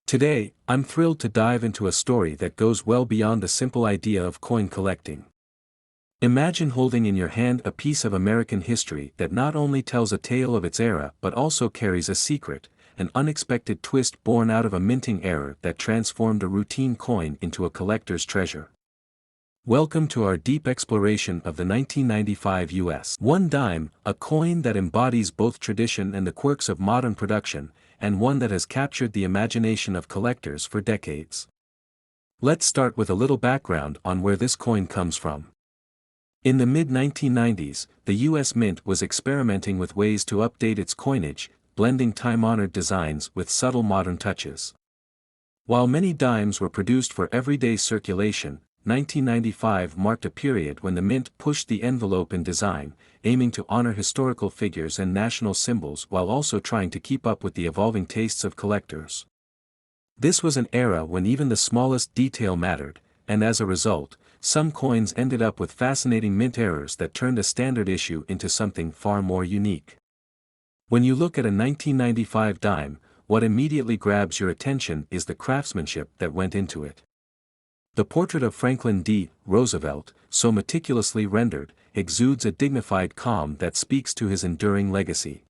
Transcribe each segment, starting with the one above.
Today, I'm thrilled to dive into a story that goes well beyond the simple idea of coin collecting. Imagine holding in your hand a piece of American history that not only tells a tale of its era but also carries a secret, an unexpected twist born out of a minting error that transformed a routine coin into a collector's treasure. Welcome to our deep exploration of the 1995 US $1 dime, a coin that embodies both tradition and the quirks of modern production, and one that has captured the imagination of collectors for decades. Let's start with a little background on where this coin comes from. In the mid-1990s, the US Mint was experimenting with ways to update its coinage, blending time-honored designs with subtle modern touches. While many dimes were produced for everyday circulation, 1995 marked a period when the Mint pushed the envelope in design, aiming to honor historical figures and national symbols while also trying to keep up with the evolving tastes of collectors. This was an era when even the smallest detail mattered, and as a result, some coins ended up with fascinating mint errors that turned a standard issue into something far more unique. When you look at a 1995 dime, what immediately grabs your attention is the craftsmanship that went into it. The portrait of Franklin D. Roosevelt, so meticulously rendered, exudes a dignified calm that speaks to his enduring legacy.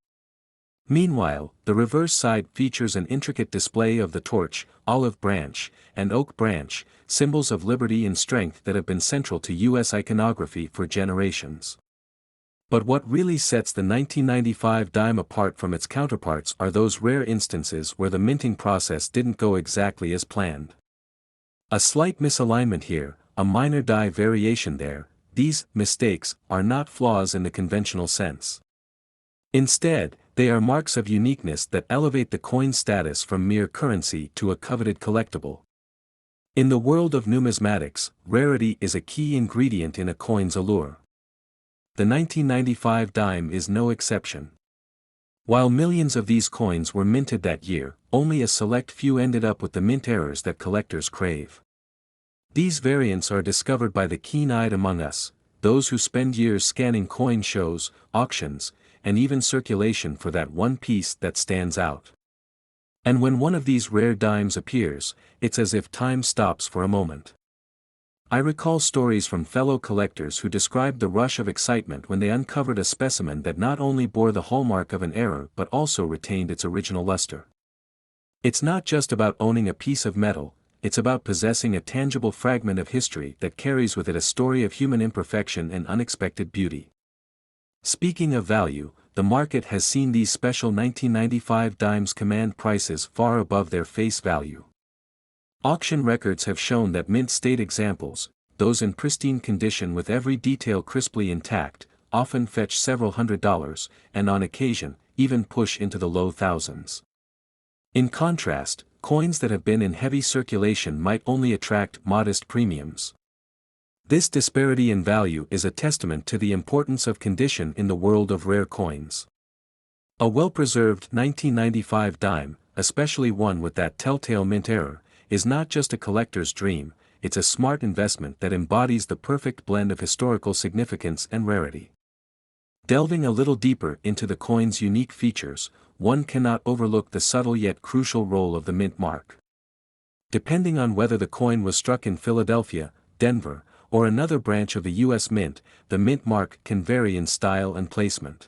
Meanwhile, the reverse side features an intricate display of the torch, olive branch, and oak branch, symbols of liberty and strength that have been central to U.S. iconography for generations. But what really sets the 1995 dime apart from its counterparts are those rare instances where the minting process didn't go exactly as planned. A slight misalignment here, a minor die variation there, these mistakes are not flaws in the conventional sense. Instead, they are marks of uniqueness that elevate the coin's status from mere currency to a coveted collectible. In the world of numismatics, rarity is a key ingredient in a coin's allure. The 1995 dime is no exception. While millions of these coins were minted that year, only a select few ended up with the mint errors that collectors crave. These variants are discovered by the keen-eyed among us, those who spend years scanning coin shows, auctions, and even circulation for that one piece that stands out. And when one of these rare dimes appears, it's as if time stops for a moment. I recall stories from fellow collectors who described the rush of excitement when they uncovered a specimen that not only bore the hallmark of an error but also retained its original luster. It's not just about owning a piece of metal, it's about possessing a tangible fragment of history that carries with it a story of human imperfection and unexpected beauty. Speaking of value, the market has seen these special 1995 dimes command prices far above their face value. Auction records have shown that mint-state examples, those in pristine condition with every detail crisply intact, often fetch several $100s, and on occasion, even push into the low thousands. In contrast, coins that have been in heavy circulation might only attract modest premiums. This disparity in value is a testament to the importance of condition in the world of rare coins. A well-preserved 1995 dime, especially one with that telltale mint error, is not just a collector's dream, it's a smart investment that embodies the perfect blend of historical significance and rarity. Delving a little deeper into the coin's unique features, one cannot overlook the subtle yet crucial role of the mint mark. Depending on whether the coin was struck in Philadelphia, Denver, or another branch of the U.S. Mint, the mint mark can vary in style and placement.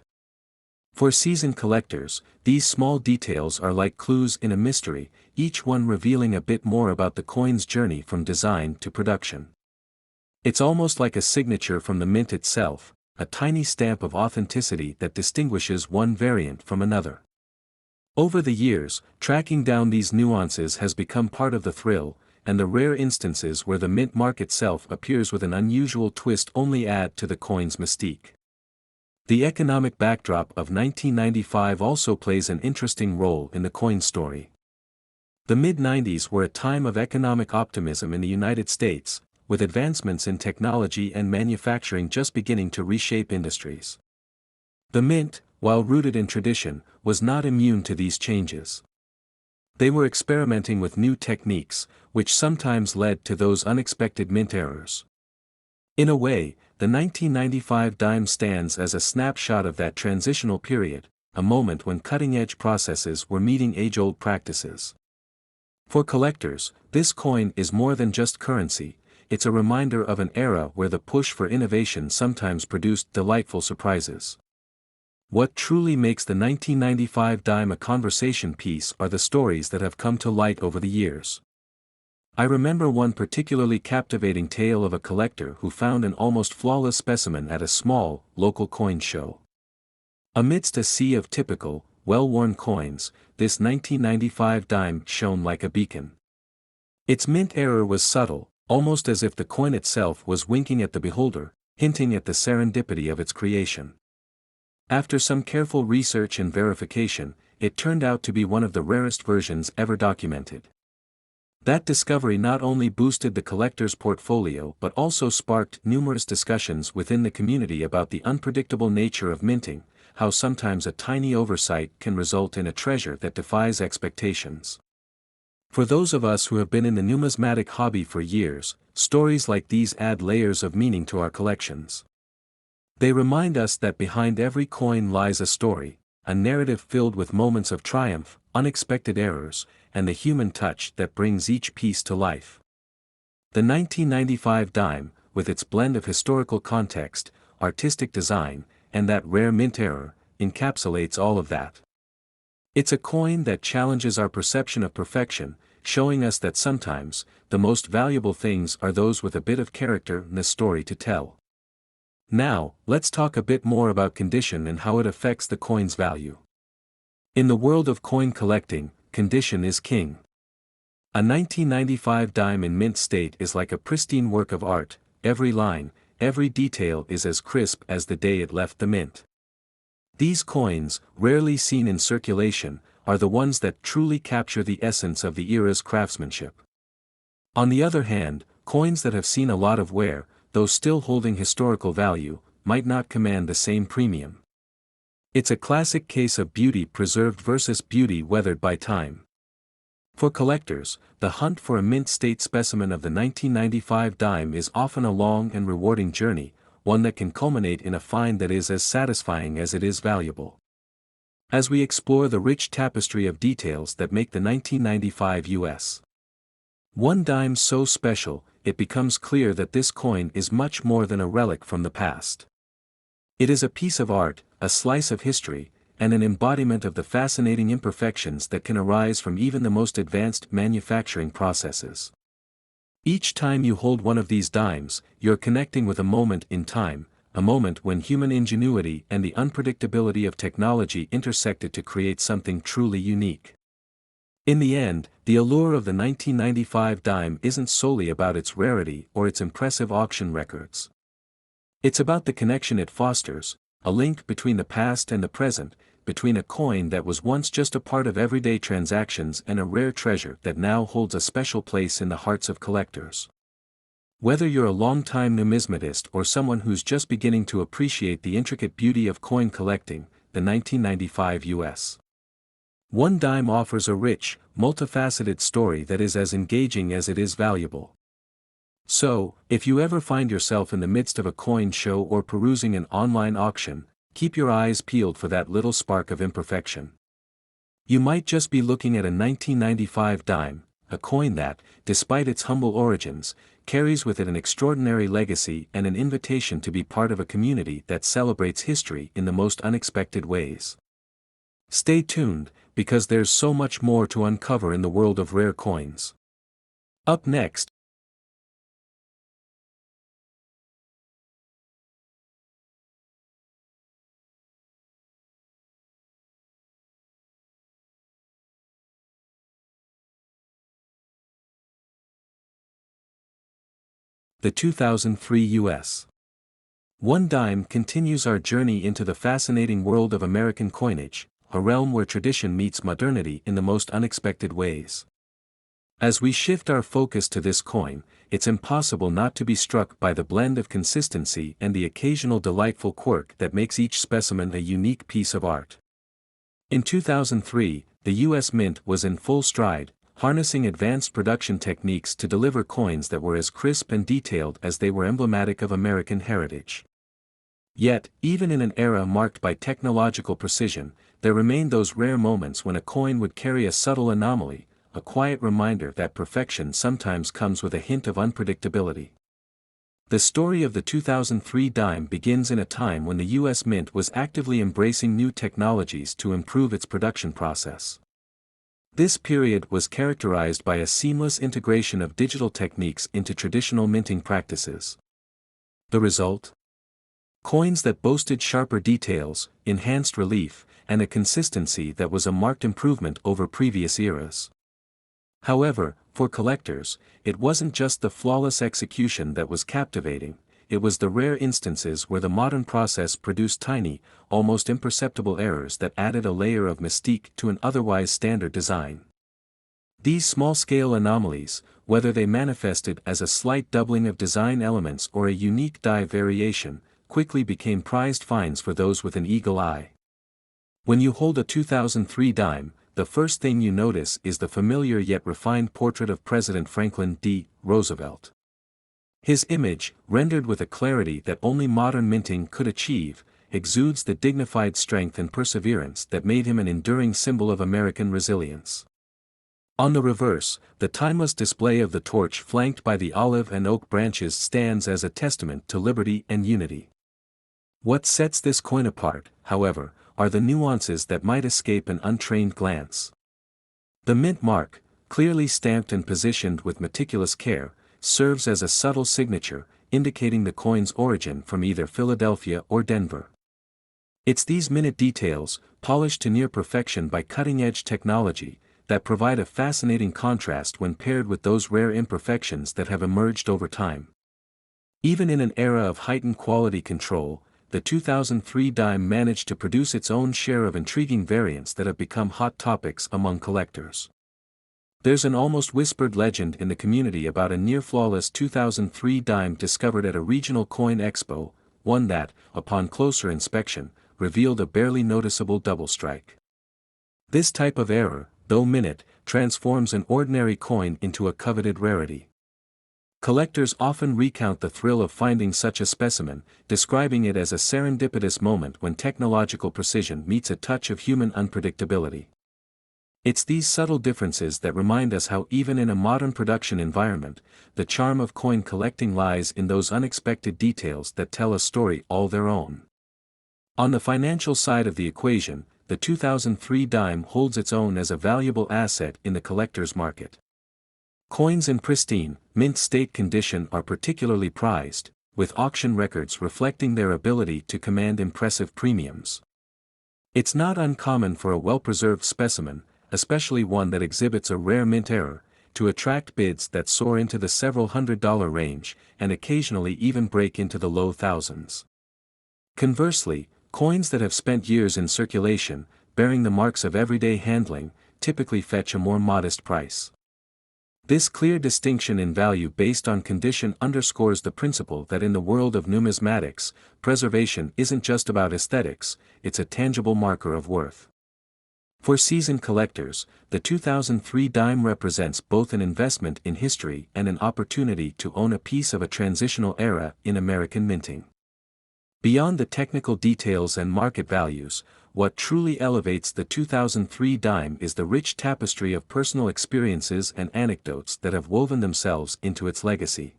For seasoned collectors, these small details are like clues in a mystery, each one revealing a bit more about the coin's journey from design to production. It's almost like a signature from the mint itself, a tiny stamp of authenticity that distinguishes one variant from another. Over the years, tracking down these nuances has become part of the thrill, and the rare instances where the mint mark itself appears with an unusual twist only add to the coin's mystique. The economic backdrop of 1995 also plays an interesting role in the coin story. The mid-90s were a time of economic optimism in the United States, with advancements in technology and manufacturing just beginning to reshape industries. The mint, while rooted in tradition, was not immune to these changes. They were experimenting with new techniques, which sometimes led to those unexpected mint errors. In a way, the 1995 dime stands as a snapshot of that transitional period, a moment when cutting-edge processes were meeting age-old practices. For collectors, this coin is more than just currency, it's a reminder of an era where the push for innovation sometimes produced delightful surprises. What truly makes the 1995 dime a conversation piece are the stories that have come to light over the years. I remember one particularly captivating tale of a collector who found an almost flawless specimen at a small, local coin show. Amidst a sea of typical, well-worn coins, this 1995 dime shone like a beacon. Its mint error was subtle, almost as if the coin itself was winking at the beholder, hinting at the serendipity of its creation. After some careful research and verification, it turned out to be one of the rarest versions ever documented. That discovery not only boosted the collector's portfolio but also sparked numerous discussions within the community about the unpredictable nature of minting, how sometimes a tiny oversight can result in a treasure that defies expectations. For those of us who have been in the numismatic hobby for years, stories like these add layers of meaning to our collections. They remind us that behind every coin lies a story, a narrative filled with moments of triumph, unexpected errors, and the human touch that brings each piece to life. The 1995 dime, with its blend of historical context, artistic design, and that rare mint error, encapsulates all of that. It's a coin that challenges our perception of perfection, showing us that sometimes, the most valuable things are those with a bit of character and a story to tell. Now, let's talk a bit more about condition and how it affects the coin's value. In the world of coin collecting, condition is king. A 1995 dime in mint state is like a pristine work of art, every line, every detail is as crisp as the day it left the mint. These coins, rarely seen in circulation, are the ones that truly capture the essence of the era's craftsmanship. On the other hand, coins that have seen a lot of wear, though still holding historical value, might not command the same premium. It's a classic case of beauty preserved versus beauty weathered by time. For collectors, the hunt for a mint state specimen of the 1995 dime is often a long and rewarding journey, one that can culminate in a find that is as satisfying as it is valuable. As we explore the rich tapestry of details that make the 1995 U.S. one dime so special, it becomes clear that this coin is much more than a relic from the past. It is a piece of art, a slice of history, and an embodiment of the fascinating imperfections that can arise from even the most advanced manufacturing processes. Each time you hold one of these dimes, you're connecting with a moment in time, a moment when human ingenuity and the unpredictability of technology intersected to create something truly unique. In the end, the allure of the 1995 dime isn't solely about its rarity or its impressive auction records. It's about the connection it fosters, a link between the past and the present, between a coin that was once just a part of everyday transactions and a rare treasure that now holds a special place in the hearts of collectors. Whether you're a long-time numismatist or someone who's just beginning to appreciate the intricate beauty of coin collecting, the 1995 U.S. one dime offers a rich, multifaceted story that is as engaging as it is valuable. So, if you ever find yourself in the midst of a coin show or perusing an online auction, keep your eyes peeled for that little spark of imperfection. You might just be looking at a 1995 dime, a coin that, despite its humble origins, carries with it an extraordinary legacy and an invitation to be part of a community that celebrates history in the most unexpected ways. Stay tuned, because there's so much more to uncover in the world of rare coins. Up next, the 2003 U.S. one dime continues our journey into the fascinating world of American coinage, a realm where tradition meets modernity in the most unexpected ways. As we shift our focus to this coin, it's impossible not to be struck by the blend of consistency and the occasional delightful quirk that makes each specimen a unique piece of art. In 2003, the U.S. Mint was in full stride, harnessing advanced production techniques to deliver coins that were as crisp and detailed as they were emblematic of American heritage. Yet, even in an era marked by technological precision, there remained those rare moments when a coin would carry a subtle anomaly, a quiet reminder that perfection sometimes comes with a hint of unpredictability. The story of the 2003 dime begins in a time when the U.S. Mint was actively embracing new technologies to improve its production process. This period was characterized by a seamless integration of digital techniques into traditional minting practices. The result? Coins that boasted sharper details, enhanced relief, and a consistency that was a marked improvement over previous eras. However, for collectors, it wasn't just the flawless execution that was captivating, it was the rare instances where the modern process produced tiny, almost imperceptible errors that added a layer of mystique to an otherwise standard design. These small-scale anomalies, whether they manifested as a slight doubling of design elements or a unique die variation, quickly became prized finds for those with an eagle eye. When you hold a 2003 dime, the first thing you notice is the familiar yet refined portrait of President Franklin D. Roosevelt. His image, rendered with a clarity that only modern minting could achieve, exudes the dignified strength and perseverance that made him an enduring symbol of American resilience. On the reverse, the timeless display of the torch flanked by the olive and oak branches stands as a testament to liberty and unity. What sets this coin apart, however, are the nuances that might escape an untrained glance. The mint mark, clearly stamped and positioned with meticulous care, serves as a subtle signature, indicating the coin's origin from either Philadelphia or Denver. It's these minute details, polished to near perfection by cutting-edge technology, that provide a fascinating contrast when paired with those rare imperfections that have emerged over time. Even in an era of heightened quality control, the 2003 dime managed to produce its own share of intriguing variants that have become hot topics among collectors. There's an almost whispered legend in the community about a near-flawless 2003 dime discovered at a regional coin expo, one that, upon closer inspection, revealed a barely noticeable double strike. This type of error, though minute, transforms an ordinary coin into a coveted rarity. Collectors often recount the thrill of finding such a specimen, describing it as a serendipitous moment when technological precision meets a touch of human unpredictability. It's these subtle differences that remind us how even in a modern production environment, the charm of coin collecting lies in those unexpected details that tell a story all their own. On the financial side of the equation, the 2003 dime holds its own as a valuable asset in the collector's market. Coins in pristine, mint state condition are particularly prized, with auction records reflecting their ability to command impressive premiums. It's not uncommon for a well-preserved specimen, especially one that exhibits a rare mint error, to attract bids that soar into the several $100 range, and occasionally even break into the low thousands. Conversely, coins that have spent years in circulation, bearing the marks of everyday handling, typically fetch a more modest price. This clear distinction in value based on condition underscores the principle that in the world of numismatics, preservation isn't just about aesthetics, it's a tangible marker of worth. For seasoned collectors, the 2003 dime represents both an investment in history and an opportunity to own a piece of a transitional era in American minting. Beyond the technical details and market values, what truly elevates the 2003 dime is the rich tapestry of personal experiences and anecdotes that have woven themselves into its legacy.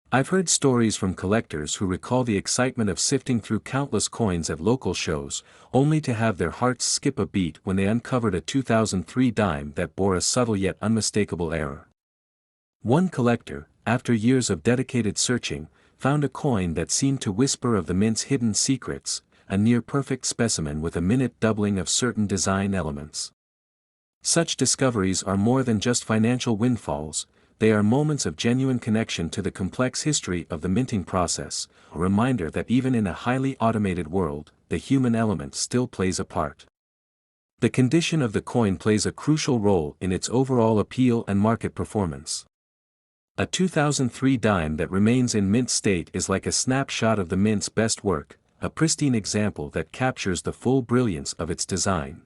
I've heard stories from collectors who recall the excitement of sifting through countless coins at local shows, only to have their hearts skip a beat when they uncovered a 2003 dime that bore a subtle yet unmistakable error. One collector, after years of dedicated searching, found a coin that seemed to whisper of the mint's hidden secrets, a near-perfect specimen with a minute doubling of certain design elements. Such discoveries are more than just financial windfalls, they are moments of genuine connection to the complex history of the minting process, a reminder that even in a highly automated world, the human element still plays a part. The condition of the coin plays a crucial role in its overall appeal and market performance. A 2003 dime that remains in mint state is like a snapshot of the mint's best work, a pristine example that captures the full brilliance of its design.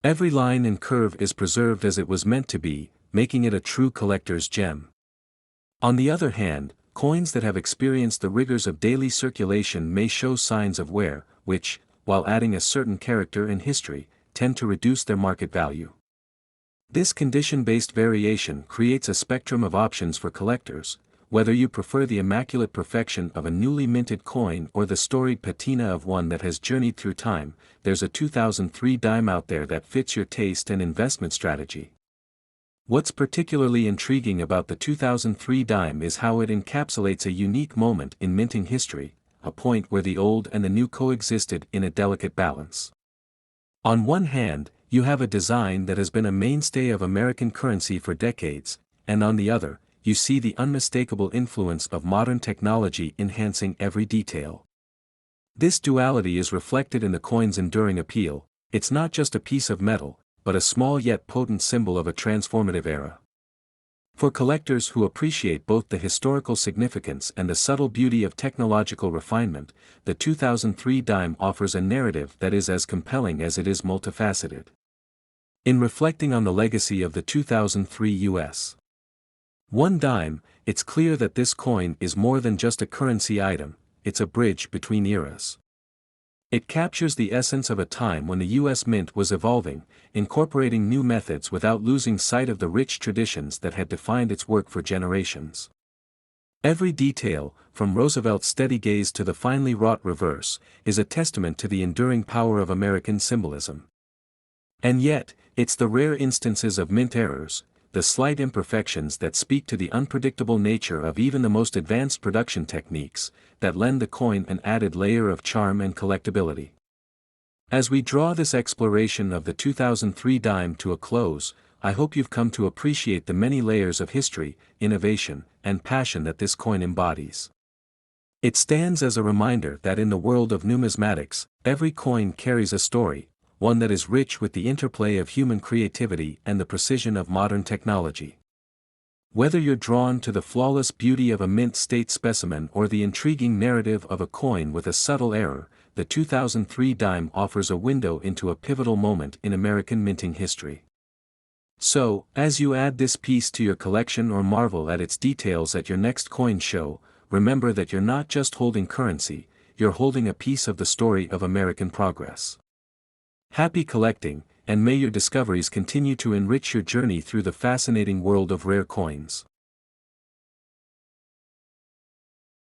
Every line and curve is preserved as it was meant to be, making it a true collector's gem. On the other hand, coins that have experienced the rigors of daily circulation may show signs of wear, which, while adding a certain character and history, tend to reduce their market value. This condition-based variation creates a spectrum of options for collectors, whether you prefer the immaculate perfection of a newly minted coin or the storied patina of one that has journeyed through time. There's a 2003 dime out there that fits your taste and investment strategy. What's particularly intriguing about the 2003 dime is how it encapsulates a unique moment in minting history, a point where the old and the new coexisted in a delicate balance. On one hand, you have a design that has been a mainstay of American currency for decades, and on the other, you see the unmistakable influence of modern technology enhancing every detail. This duality is reflected in the coin's enduring appeal. It's not just a piece of metal, but a small yet potent symbol of a transformative era. For collectors who appreciate both the historical significance and the subtle beauty of technological refinement, the 2003 dime offers a narrative that is as compelling as it is multifaceted. In reflecting on the legacy of the 2003 U.S. $1 dime, it's clear that this coin is more than just a currency item, it's a bridge between eras. It captures the essence of a time when the U.S. Mint was evolving, incorporating new methods without losing sight of the rich traditions that had defined its work for generations. Every detail, from Roosevelt's steady gaze to the finely wrought reverse, is a testament to the enduring power of American symbolism. And yet, it's the rare instances of mint errors, the slight imperfections that speak to the unpredictable nature of even the most advanced production techniques, that lend the coin an added layer of charm and collectability. As we draw this exploration of the 2003 dime to a close, I hope you've come to appreciate the many layers of history, innovation, and passion that this coin embodies. It stands as a reminder that in the world of numismatics, every coin carries a story, one that is rich with the interplay of human creativity and the precision of modern technology. Whether you're drawn to the flawless beauty of a mint state specimen or the intriguing narrative of a coin with a subtle error, the 2003 dime offers a window into a pivotal moment in American minting history. So, as you add this piece to your collection or marvel at its details at your next coin show, remember that you're not just holding currency, you're holding a piece of the story of American progress. Happy collecting, and may your discoveries continue to enrich your journey through the fascinating world of rare coins.